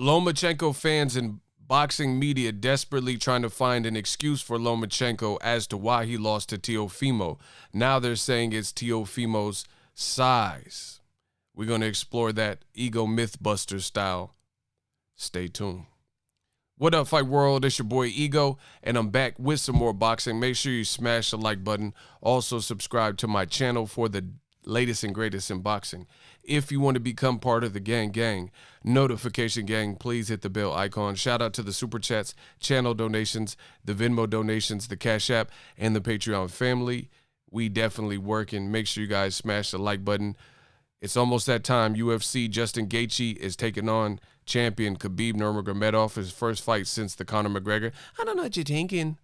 Lomachenko fans and boxing media desperately trying to find an excuse for Lomachenko as to why he lost to Teofimo. Now they're saying it's Teofimo's size. We're going to explore that Ego Mythbusters style. Stay tuned. What up, Fight World? It's your boy Ego, and I'm back with some more boxing. Make sure you smash the like button. Also, subscribe to my channel for the latest and greatest in boxing. If you want to become part of the gang, notification gang, please hit the bell icon. Shout out to the Super Chats, channel donations, the Venmo donations, the Cash App, and the Patreon family. We definitely working. Make sure you guys smash the like button. It's almost that time. UFC Justin Gaethje is taking on champion Khabib Nurmagomedov, his first fight since the Conor McGregor. I don't know what you're thinking.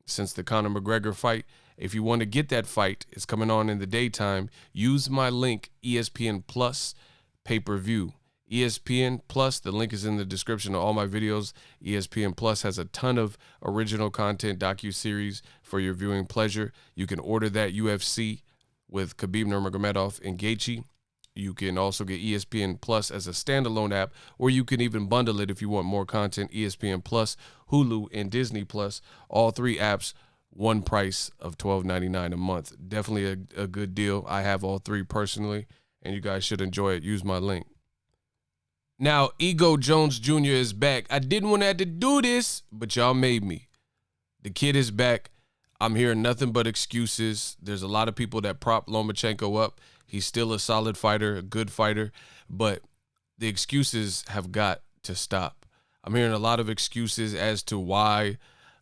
Since the Conor McGregor fight. If you want to get that fight, it's coming on in the daytime. Use my link, ESPN Plus pay-per-view. ESPN Plus, the link is in the description of all my videos. ESPN Plus has a ton of original content, docuseries for your viewing pleasure. You can order that UFC with Khabib Nurmagomedov and Gaethje. You can also get ESPN Plus as a standalone app, or you can even bundle it if you want more content. ESPN Plus, Hulu, and Disney Plus, all three apps, one price of $12.99 a month. Definitely a good deal. I have all three personally, and you guys should enjoy it. Use my link. Now, Ego Jones Jr. is back. I didn't want to have to do this, but y'all made me. The kid is back. I'm hearing nothing but excuses. There's a lot of people that prop Lomachenko up. He's still a solid fighter, a good fighter, but the excuses have got to stop. I'm hearing a lot of excuses as to why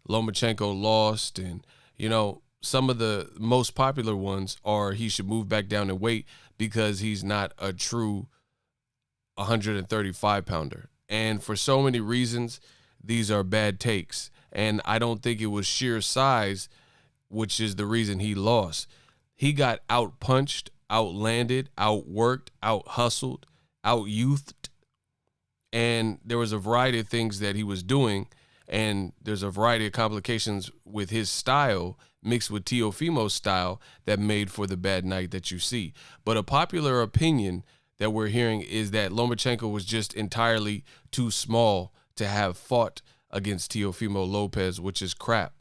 Lomachenko lost, and, you know, some of the most popular ones are he should move back down in weight because he's not a true 135-pounder. And for so many reasons, these are bad takes. And I don't think it was sheer size, which is the reason he lost. He got out-punched, outlanded, outworked, out-hustled, out-youthed. And there was a variety of things that he was doing, and there's a variety of complications with his style mixed with Teofimo's style that made for the bad night that you see. But a popular opinion that we're hearing is that Lomachenko was just entirely too small to have fought against Teofimo Lopez, which is crap.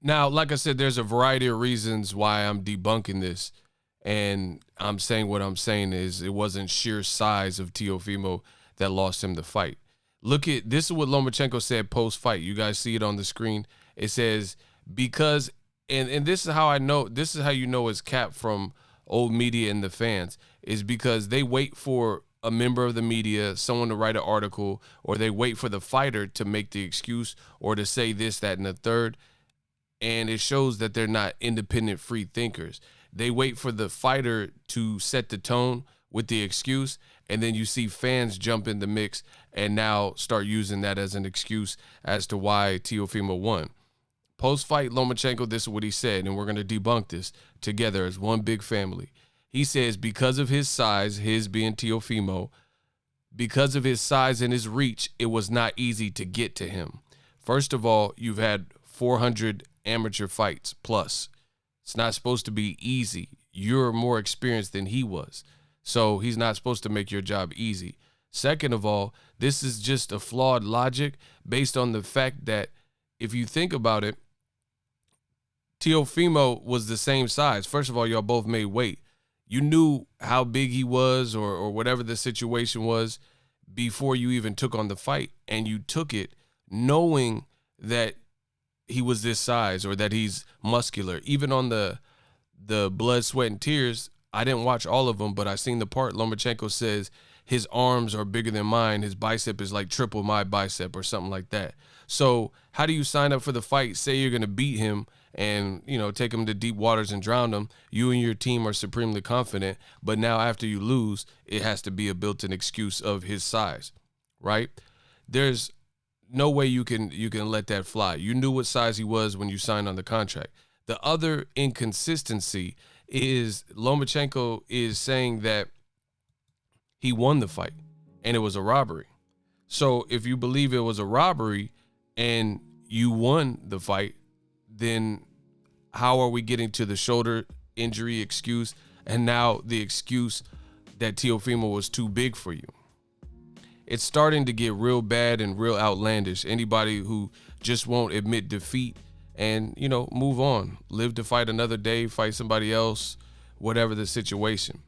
Now, like I said, there's a variety of reasons why I'm debunking this, and I'm saying what I'm saying is it wasn't sheer size of Teofimo that lost him the fight. Look at this is what Lomachenko said post-fight. You guys see it on the screen. It says, because, and this is how I know, this is how you know it's cap from old media and the fans, is because they wait for a member of the media, someone to write an article, or they wait for the fighter to make the excuse or to say this, that, and the third. And it shows that they're not independent free thinkers. They wait for the fighter to set the tone with the excuse, and then you see fans jump in the mix and now start using that as an excuse as to why Teofimo won. Post-fight, Lomachenko, this is what he said, and we're going to debunk this together as one big family. He says because of his size, his being Teofimo, because of his size and his reach, it was not easy to get to him. First of all, you've had 400 amateur fights plus. It's not supposed to be easy. You're more experienced than he was. So he's not supposed to make your job easy. Second of all, this is just a flawed logic based on the fact that if you think about it, Teofimo was the same size. First of all, y'all both made weight. You knew how big he was or whatever the situation was before you even took on the fight, and you took it knowing that he was this size or that he's muscular. Even on the blood, sweat, and tears, I didn't watch all of them, but I seen the part Lomachenko says his arms are bigger than mine. His bicep is like triple my bicep or something like that. So how do you sign up for the fight, say you're going to beat him and, you know, take him to deep waters and drown him? You and your team are supremely confident, but now after you lose, it has to be a built-in excuse of his size, right? There's no way you can let that fly. You knew what size he was when you signed on the contract. The other inconsistency is Lomachenko is saying that he won the fight and it was a robbery. So if you believe it was a robbery and you won the fight, then how are we getting to the shoulder injury excuse and now the excuse that Teofimo was too big for you? it's starting to get real bad and real outlandish. Anybody who just won't admit defeat and, you know, move on, live to fight another day, fight somebody else, whatever the situation.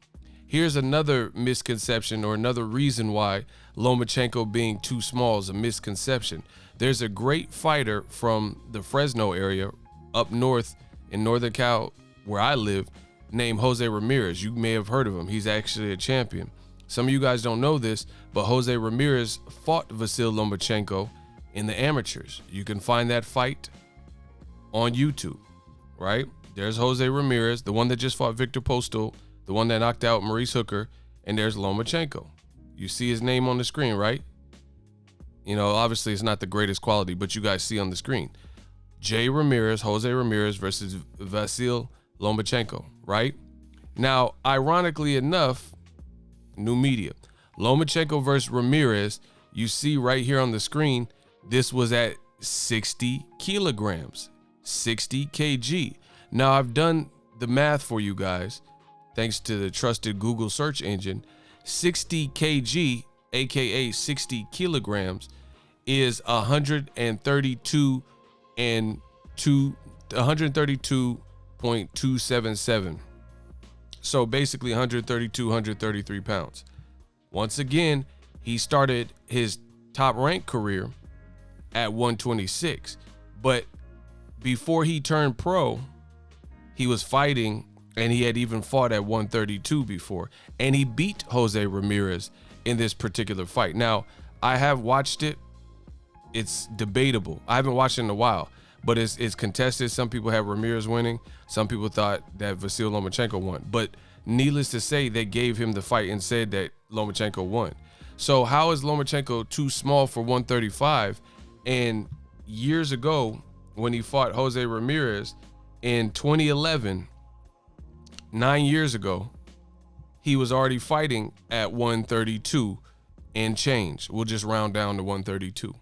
Here's another misconception, or another reason why Lomachenko being too small is a misconception. There's a great fighter from the Fresno area up north in Northern Cal, where I live, named Jose Ramirez. You may have heard of him. He's actually a champion. Some of you guys don't know this, but Jose Ramirez fought Vasyl Lomachenko in the amateurs. You can find that fight on YouTube, right? There's Jose Ramirez, the one that just fought Victor Postol, the one that knocked out Maurice Hooker, and there's Lomachenko. You see his name on the screen, right? You know, obviously it's not the greatest quality, but you guys see on the screen. Jose Ramirez versus Vasyl Lomachenko, right? Now, ironically enough, new media, Lomachenko versus Ramirez, you see right here on the screen, this was at 60 kilograms, 60 kg. Now, I've done the math for you guys, thanks to the trusted Google search engine. 60 kg, aka 60 kilograms, is 132.277. So basically 133 pounds. Once again, he started his top rank career at 126, but before he turned pro, he was fighting, and he had even fought at 132 before, and he beat Jose Ramirez in this particular fight. Now, I have watched it. It's debatable. I haven't watched it in a while, but it's contested. Some people have Ramirez winning. Some people thought that Vasyl Lomachenko won. But needless to say, they gave him the fight and said that Lomachenko won. So how is Lomachenko too small for 135? And years ago, when he fought Jose Ramirez in 2011, 9 years ago, he was already fighting at 132 and change. We'll just round down to 132.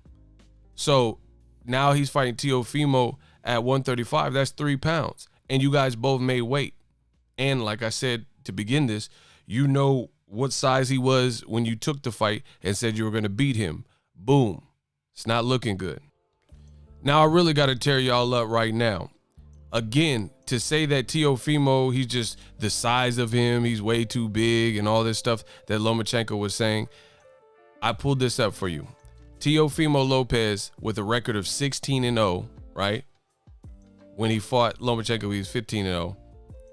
So now he's fighting Teofimo at 135. That's 3 pounds. And you guys both made weight. And like I said to begin this, you know what size he was when you took the fight and said you were going to beat him. Boom. It's not looking good. Now I really got to tear y'all up right now. Again, to say that Teofimo, he's just the size of him, he's way too big and all this stuff that Lomachenko was saying, I pulled this up for you. Teofimo Lopez with a record of 16-0, right? When he fought Lomachenko, he was 15-0.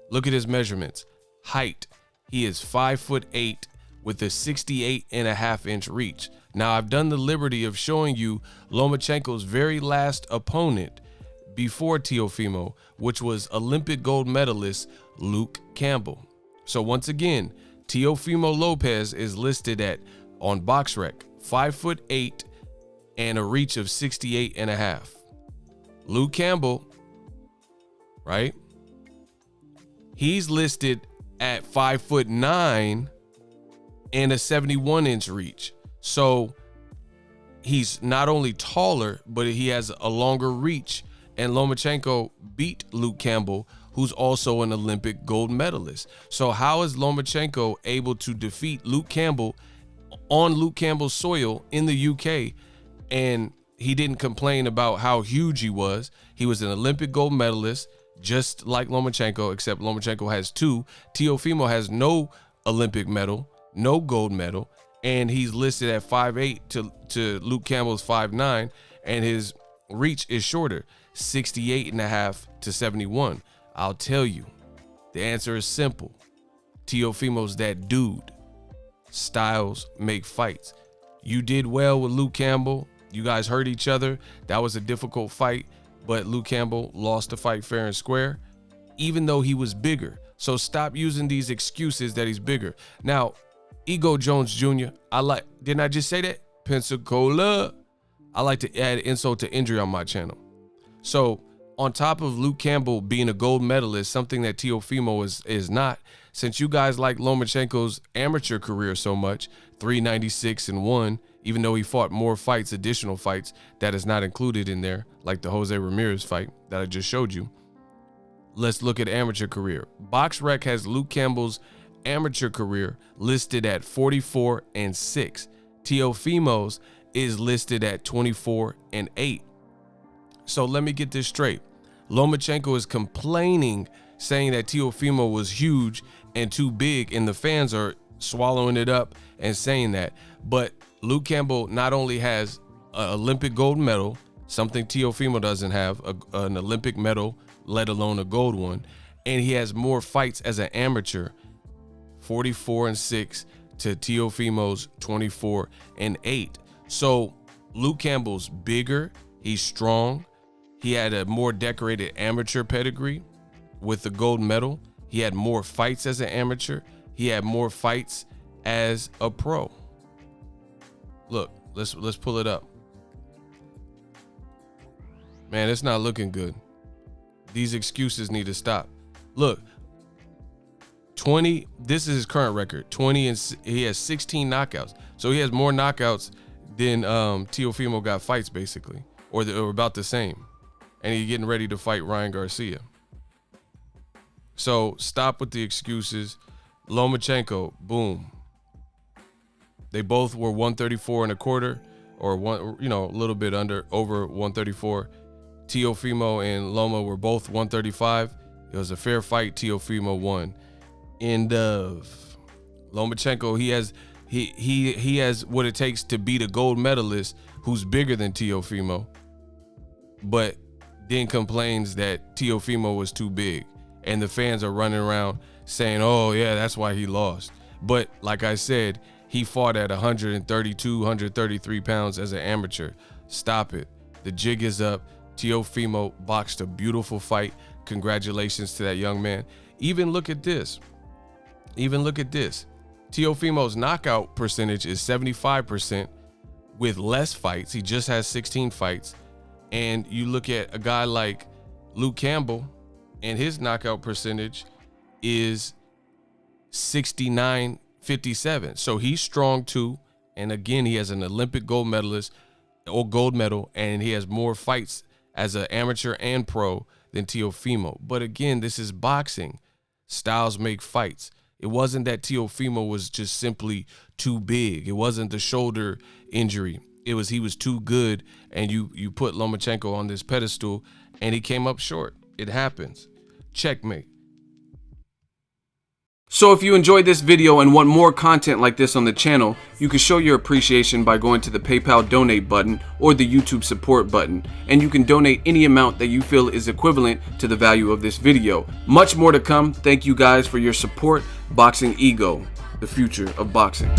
Look at his measurements. Height, he is 5'8" with a 68.5-inch reach. Now, I've done the liberty of showing you Lomachenko's very last opponent before Teofimo, which was Olympic gold medalist Luke Campbell. So once again, Teofimo Lopez is listed at, on BoxRec, 5'8" and a reach of 68.5. Luke Campbell, right? He's listed at 5'9" and a 71-inch reach. So he's not only taller, but he has a longer reach. And Lomachenko beat Luke Campbell, who's also an Olympic gold medalist. So how is Lomachenko able to defeat Luke Campbell on Luke Campbell's soil in the UK? And he didn't complain about how huge he was. He was an Olympic gold medalist, just like Lomachenko, except Lomachenko has 2. Teofimo has no Olympic medal, no gold medal, and he's listed at 5'8" to Luke Campbell's 5'9", and his reach is shorter, 68.5 to 71. I'll tell you, the answer is simple. Teofimo's that dude. Styles make fights. You did well with Luke Campbell. You guys hurt each other. That was a difficult fight, but Luke Campbell lost the fight fair and square, even though he was bigger. So stop using these excuses that he's bigger. Now, Ego Jones Jr., didn't I just say that? Pensacola. I like to add insult to injury on my channel. So on top of Luke Campbell being a gold medalist, something that Teofimo is not, since you guys like Lomachenko's amateur career so much, 396-1, even though he fought more fights, additional fights, that is not included in there, like the Jose Ramirez fight that I just showed you. Let's look at amateur career. BoxRec has Luke Campbell's amateur career listed at 44-6. Teofimo's is listed at 24-8. So let me get this straight. Lomachenko is complaining, saying that Teofimo was huge and too big, and the fans are swallowing it up and saying that. But Luke Campbell not only has an Olympic gold medal, something Teofimo doesn't have, an Olympic medal, let alone a gold one, and he has more fights as an amateur, 44-6 to Teofimo's 24-8. So Luke Campbell's bigger, he's strong, he had a more decorated amateur pedigree with the gold medal. He had more fights as an amateur. He had more fights as a pro. Look, let's pull it up. Man, it's not looking good. These excuses need to stop. Look, 20, this is his current record, 20, and he has 16 knockouts. So he has more knockouts than Teofimo got fights, basically, or about the same. And he's getting ready to fight Ryan Garcia. So stop with the excuses. Lomachenko, boom. They both were 134.25, or one, you know, a little bit over 134. Teofimo and Loma were both 135. It was a fair fight. Teofimo won. End of. Lomachenko, he has what it takes to beat a gold medalist who's bigger than Teofimo, but then complains that Teofimo was too big, and the fans are running around saying, oh yeah, that's why he lost. But like I said, he fought at 132, 133 pounds as an amateur. Stop it. The jig is up. Teofimo boxed a beautiful fight. Congratulations to that young man. Even look at this. Teofimo's knockout percentage is 75% with less fights. He just has 16 fights. And you look at a guy like Luke Campbell, and his knockout percentage is 69-57. So he's strong too. And again, he has an Olympic gold medalist or gold medal, and he has more fights as an amateur and pro than Teofimo. But again, this is boxing. Styles make fights. It wasn't that Teofimo was just simply too big. It wasn't the shoulder injury. It was he was too good, and you put Lomachenko on this pedestal, and he came up short. It happens. Checkmate. So if you enjoyed this video and want more content like this on the channel, you can show your appreciation by going to the PayPal donate button or the YouTube support button, and you can donate any amount that you feel is equivalent to the value of this video. Much more to come. Thank you guys for your support. Boxingego, the future of boxing.